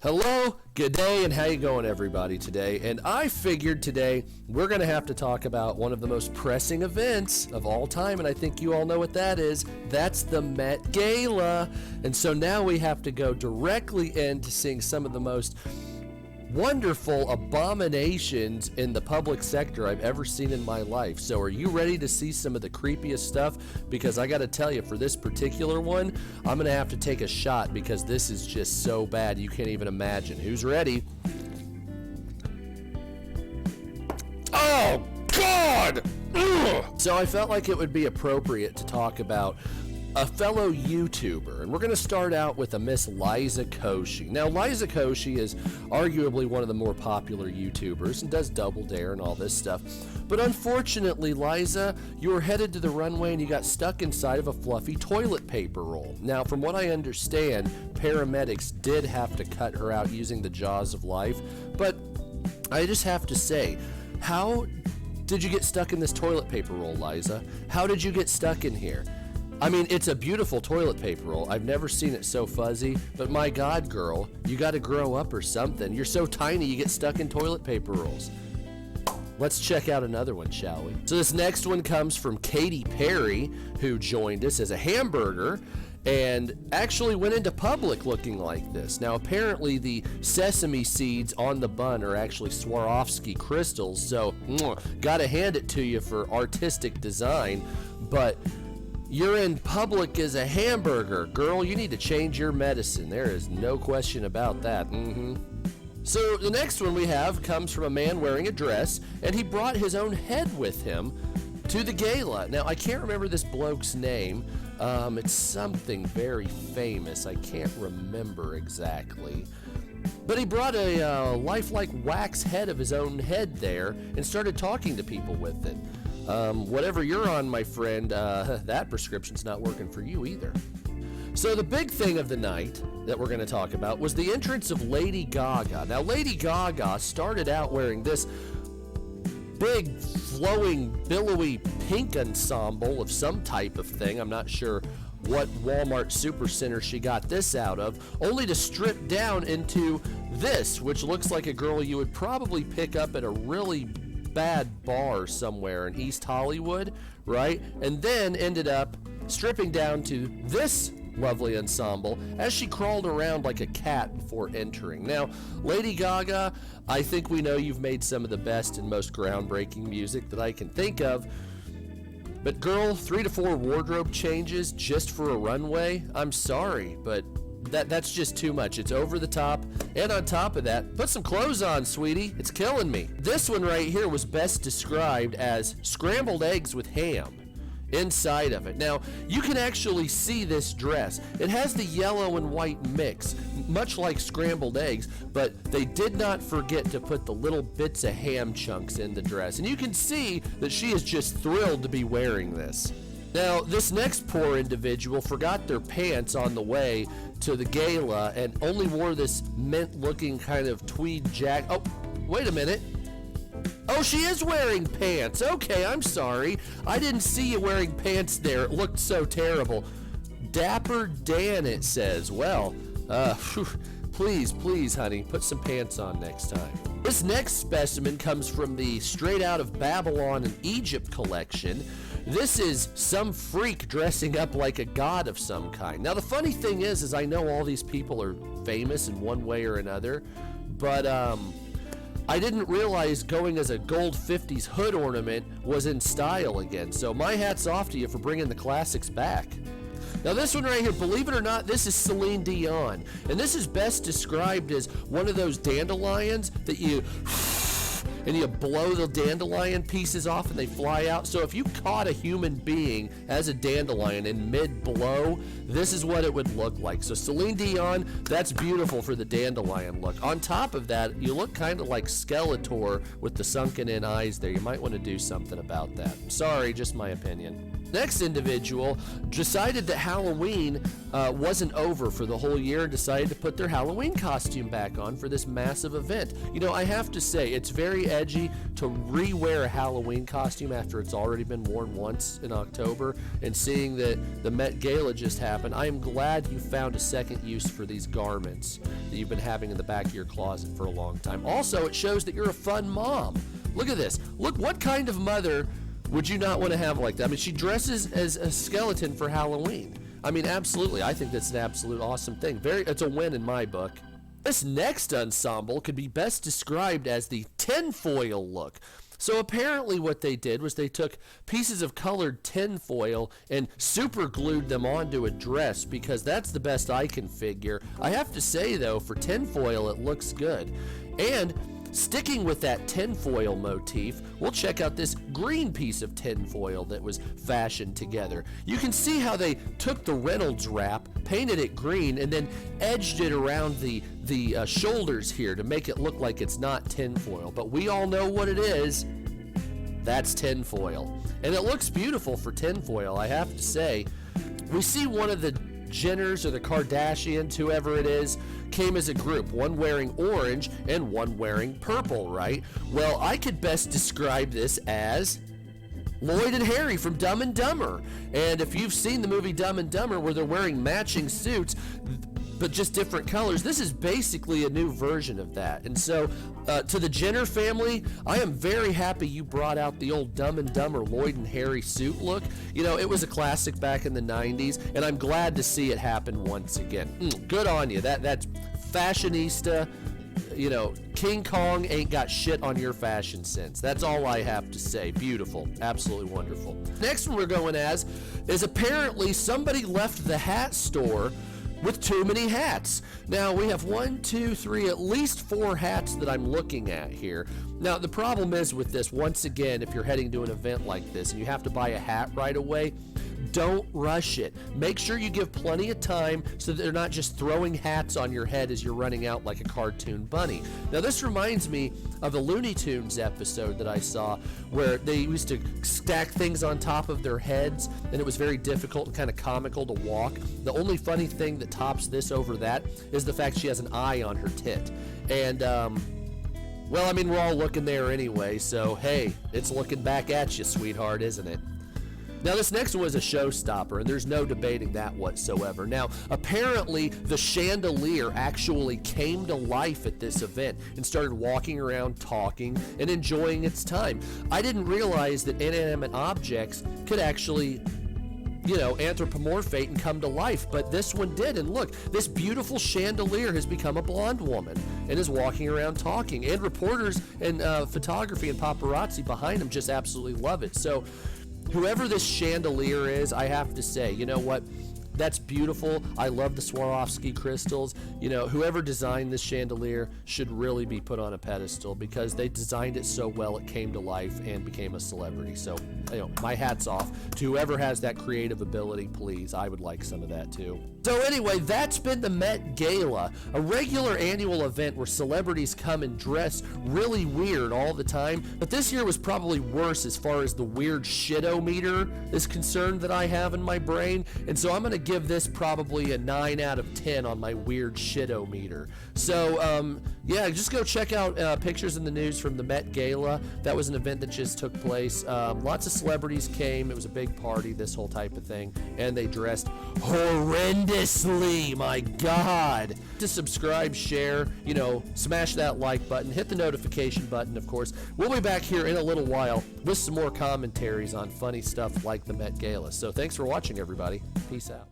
Hello, good day, and how you going, everybody, today? And I figured today we're going to have to talk about one of the most pressing events of all time, and I think you all know what that is. That's the Met Gala. And so now we have to go directly into seeing some of the most wonderful abominations in the public sector I've ever seen in my life. So are you ready to see some of the creepiest stuff? Because I got to tell you, for this particular one, I'm going to have to take a shot because this is just so bad you can't even imagine. Who's ready? Oh, God! Ugh! So I felt like it would be appropriate to talk about a fellow YouTuber, and we're going to start out with a Miss Liza Koshy. Now, Liza Koshy is arguably one of the more popular YouTubers and does Double Dare and all this stuff. But unfortunately, Liza, you were headed to the runway and you got stuck inside of a fluffy toilet paper roll. Now, from what I understand, paramedics did have to cut her out using the jaws of life. But I just have to say, how did you get stuck in this toilet paper roll, Liza? How did you get stuck in here? I mean, it's a beautiful toilet paper roll. I've never seen it so fuzzy, but my God, girl, you got to grow up or something. You're so tiny, you get stuck in toilet paper rolls. Let's check out another one, shall we? So this next one comes from Katy Perry, who joined us as a hamburger and actually went into public looking like this. Now, apparently the sesame seeds on the bun are actually Swarovski crystals, so gotta hand it to you for artistic design, but you're in public as a hamburger. Girl, you need to change your medicine. There is no question about that. So the next one we have comes from a man wearing a dress, and he brought his own head with him to the gala. Now, I can't remember this bloke's name. It's something very famous. I can't remember exactly. But he brought a lifelike wax head of his own head there and started talking to people with it. Whatever you're on, my friend, that prescription's not working for you either. So the big thing of the night that we're going to talk about was the entrance of Lady Gaga. Now, Lady Gaga started out wearing this big, flowing, billowy pink ensemble of some type of thing. I'm not sure what Walmart Supercenter she got this out of, only to strip down into this, which looks like a girl you would probably pick up at a really bad bar somewhere in East Hollywood, right? And then ended up stripping down to this lovely ensemble as she crawled around like a cat before entering. Now, Lady Gaga, I think we know you've made some of the best and most groundbreaking music that I can think of, but girl, 3 to 4 wardrobe changes just for a runway? I'm sorry, but that's just too much. It's over the top, and on top of that, put some clothes on, sweetie. It's killing me. This one right here was best described as scrambled eggs with ham inside of it. Now, you can actually see this dress. It has the yellow and white mix, much like scrambled eggs, but they did not forget to put the little bits of ham chunks in the dress. And you can see that she is just thrilled to be wearing this. Now, this next poor individual forgot their pants on the way to the gala and only wore this mint-looking kind of tweed jacket. Oh, wait a minute. Oh, she is wearing pants. Okay, I'm sorry. I didn't see you wearing pants there. It looked so terrible. Dapper Dan, it says. Well, please, honey, put some pants on next time. This next specimen comes from the Straight Out of Babylon and Egypt collection. This is some freak dressing up like a god of some kind. Now, the funny thing is I know all these people are famous in one way or another, but I didn't realize going as a gold 50s hood ornament was in style again. So my hat's off to you for bringing the classics back. Now this one right here, believe it or not, this is Celine Dion. And this is best described as one of those dandelions that you blow the dandelion pieces off and they fly out. So if you caught a human being as a dandelion in mid-blow, this is what it would look like. So Celine Dion, that's beautiful for the dandelion look. On top of that, you look kind of like Skeletor with the sunken in eyes there. You might want to do something about that. Sorry, just my opinion. Next individual decided that Halloween wasn't over for the whole year and decided to put their Halloween costume back on for this massive event. You know, I have to say, it's very edgy to re-wear a Halloween costume after it's already been worn once in October, and seeing that the Met Gala just happened, I am glad you found a second use for these garments that you've been having in the back of your closet for a long time. Also, it shows that you're a fun mom. Look at this. Look, what kind of mother would you not want to have like that? I mean, she dresses as a skeleton for Halloween. I mean, absolutely. I think that's an absolute awesome thing. It's a win in my book. This next ensemble could be best described as the tinfoil look. So apparently what they did was they took pieces of colored tinfoil and super glued them onto a dress, because that's the best I can figure. I have to say though, for tinfoil it looks good. And sticking with that tinfoil motif, we'll check out this green piece of tinfoil that was fashioned together. You can see how they took the Reynolds wrap, painted it green, and then edged it around the shoulders here to make it look like it's not tinfoil. But we all know what it is. That's tinfoil. And it looks beautiful for tinfoil, I have to say. We see one of the Jenners or the Kardashians, whoever it is, came as a group, one wearing orange and one wearing purple, right? Well, I could best describe this as Lloyd and Harry from Dumb and Dumber. And if you've seen the movie Dumb and Dumber, where they're wearing matching suits but just different colors, this is basically a new version of that. And so to the Jenner family, I am very happy you brought out the old Dumb and Dumber Lloyd and Harry suit look. You know, it was a classic back in the 90s, and I'm glad to see it happen once again. Good on you. That's fashionista. You know, King Kong ain't got shit on your fashion sense. That's all I have to say. Beautiful. Absolutely wonderful. Next one we're going as is apparently somebody left the hat store with too many hats. Now we have 1, 2, 3, at least 4 hats that I'm looking at here. Now the problem is with this, once again, if you're heading to an event like this and you have to buy a hat right away, don't rush it. Make sure you give plenty of time so that they're not just throwing hats on your head as you're running out like a cartoon bunny. Now this reminds me of a Looney Tunes episode that I saw where they used to stack things on top of their heads, and it was very difficult and kind of comical to walk. The only funny thing that tops this over that is the fact she has an eye on her tit. And well, I mean, we're all looking there anyway, so hey, it's looking back at you, sweetheart, isn't it? Now this next one was a showstopper, and there's no debating that whatsoever. Now apparently the chandelier actually came to life at this event and started walking around, talking, and enjoying its time. I didn't realize that inanimate objects could actually, you know, anthropomorphate and come to life, but this one did. And look, this beautiful chandelier has become a blonde woman and is walking around talking, and reporters and photography and paparazzi behind them just absolutely love it. So whoever this chandelier is, I have to say, you know what? That's beautiful. I love the Swarovski crystals. You know, whoever designed this chandelier should really be put on a pedestal, because they designed it so well it came to life and became a celebrity. So, you know, my hat's off to whoever has that creative ability. Please, I would like some of that too. So anyway, that's been the Met Gala, a regular annual event where celebrities come and dress really weird all the time. But this year was probably worse as far as the weird shit-o-meter is concerned that I have in my brain. And so I'm going to give this probably a 9 out of 10 on my weird shit-o-meter. So, yeah, just go check out pictures in the news from the Met Gala. That was an event that just took place. Lots of celebrities came. It was a big party, this whole type of thing. And they dressed horrendously, my God. To subscribe, share, you know, smash that like button, hit the notification button, of course. We'll be back here in a little while with some more commentaries on funny stuff like the Met Gala. So thanks for watching, everybody. Peace out.